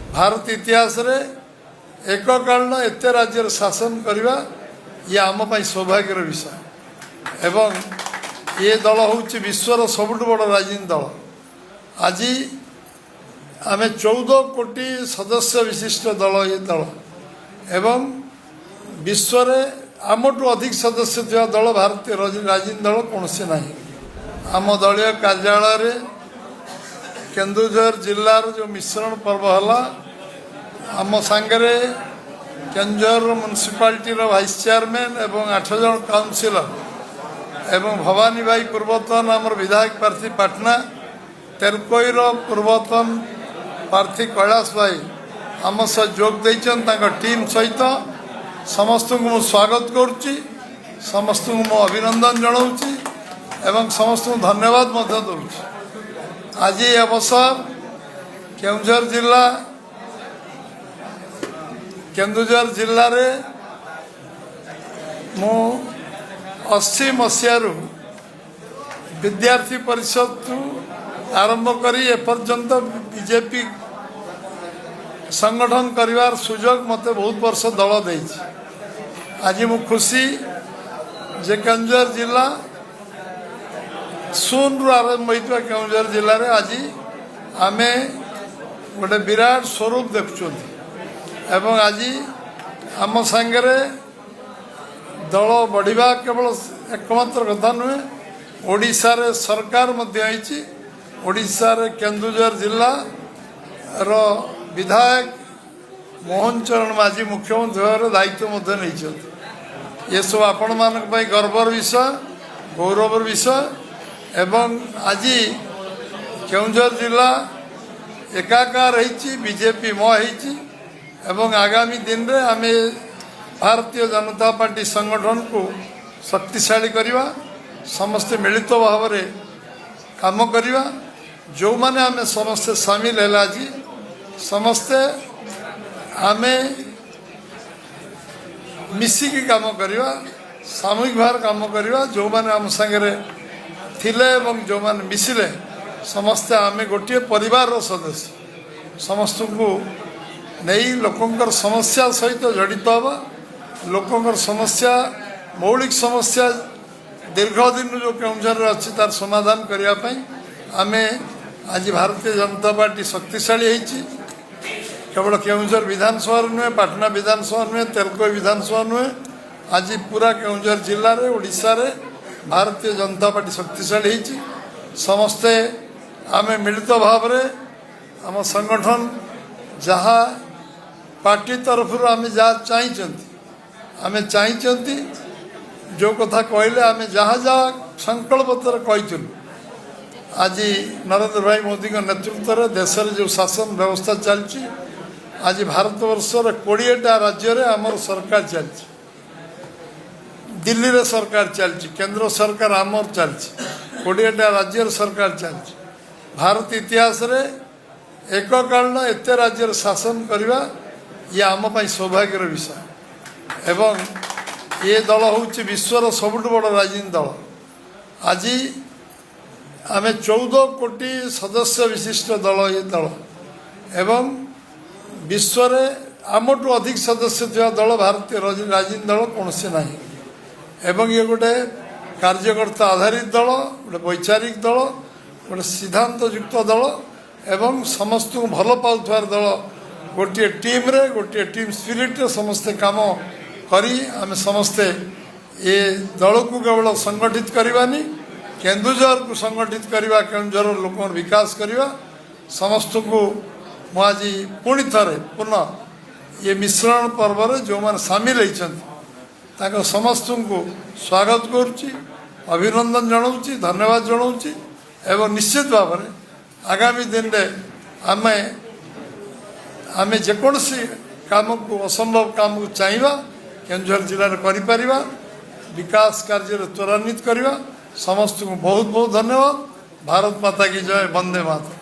भारत इतिहास रे एककालीन एत राज्य शासन करवा ये आम सौभाग्यर विषय एवं ये दल हूँ विश्वर सबुठ बड़ राजनीति दल। आज आम 14 कोटी सदस्य विशिष्ट दल ये दल एवं विश्व आमठू अधिक सदस्य थी दल भारतीय राजनीति दल कौन से ना आम दलीय कार्यालय केन्दुझर जिलार जो मिश्रण पर्व है आम सांगे केन्दुझर म्युनिसिपालिटी वाइस चेयरमैन एवं 8 जन काउंसिलर एवं भवानी भाई पूर्वतन आमर विधायक प्रार्थी पाटना तेलकोईर पूर्वतन प्रार्थी कैलाश भाई आम सह जोग देइछन टीम सहित समस्त को स्वागत करुच्ची समस्त को अभिनंदन जनाऊँगी एवं समस्त को धन्यवाद दूँगी। आज ये अवसर केन्दुझर जिले रे मु 80 मसीहारू विद्यार्थी परिषद आरंभ करी एपर्यंत बीजेपी संगठन करिवार सुजोग मते बहुत वर्ष दल देइछि। आज मु खुशी जे केन्दुझर जिला शून्य आरंभ होता केन्दुझर जिले में आज आम गोटे विराट स्वरूप देखुं एवं आज आम सांगे दल बढ़िया केवल एकमात्र कथा नुहे ओडिशा रे सरकार ओडिशा रे केन्दुझर जिला रो विधायक मोहन चरण माझी मुख्यमंत्री भाव दायित्व नहीं ये सब आपण मान गर्वर विषय गौरवर विषय एवं आज केन्दुझर जिला एकाकार होती बीजेपी एवं आगामी दिन में आम भारतीय जनता पार्टी संगठन को शक्तिशाली करवा समस्ते मिलित भाव में काम करवा जो माने आम समस्ते सामिल है आज समस्ते आम मिसिकी काम करवा सामूहिक भाव काम करवा जो माने आम सांगे थिले एवं जो माने मिसिले समस्ते आम गोटे परिवार सदस्य समस्त को नहीं लोकंकर समस्या सहित जड़ित हवा लोकंकर समस्या मौलिक समस्या दीर्घ दिन जो केन्दुझर अच्छी तार समाधान करने आम आज भारतीय जनता पार्टी शक्तिशाली होती केवल केन्दुझर विधानसभा नुहे पाटना विधानसभा नुहे तेलकोई विधानसभा नुहे आज पूरा केन्दुझर जिले में ओडिशा रे भारतीय जनता पार्टी शक्तिशाली होती समस्ते आम मिलित भाव में आम संगठन जहाँ पार्टी तरफ आम जहाँ चाहती जो कथा कहले आम जहाँ जहाँ संकल्पतर कही आज नरेंद्र भाई मोदी का नेतृत्व में देश में जो शासन व्यवस्था चलती आज भारत वर्ष 20टा राज्य में आमर सरकार चलती दिल्ली रे सरकार चलती केंद्र सरकार आमर चलती 20टा राज्य सरकार चलती भारत इतिहास रे एककालीन एत राज्य शासन करवा ये आम सौभाग्यर विषय एवं ये दल हूँ विश्वर सबुठ बड़ राजनीति दल। आज आम 14 कोटी सदस्य विशिष्ट दल ये दल एवं विश्व आमठू अधिक सदस्य थी दल भारतीय राजनीति दल कौन से ना एवं ये गोटे कार्यकर्ता आधारित दल गोटे वैचारिक दल गोटे सिद्धांत युक्त दल एवं समस्त को भल पाउथार दल गोटे टीम रे गोटे टीम स्पिरिट समस्ते काम करी आम समस्ते ये दल को केवल संगठित करवानी केन्दुझर को संगठित करवा केन्दुझर लोक विकास करवा समस्त को मुझे पुणी थे पुनः ये मिश्रण पर्व जो मैंने सामिल होती समस्त को स्वागत करुच्ची अभिनंदन जनाऊँगी धन्यवाद जनाऊँगी एवं निश्चित भाव में आगामी दिन में आम जेकोसी काम को असंभव काम को चाहिए केन्दुझर जिले में कर विकास कार्य त्वरान्वित करवा समस्त को बहुत बहुत धन्यवाद। भारत माता की जय। वंदे मातरम।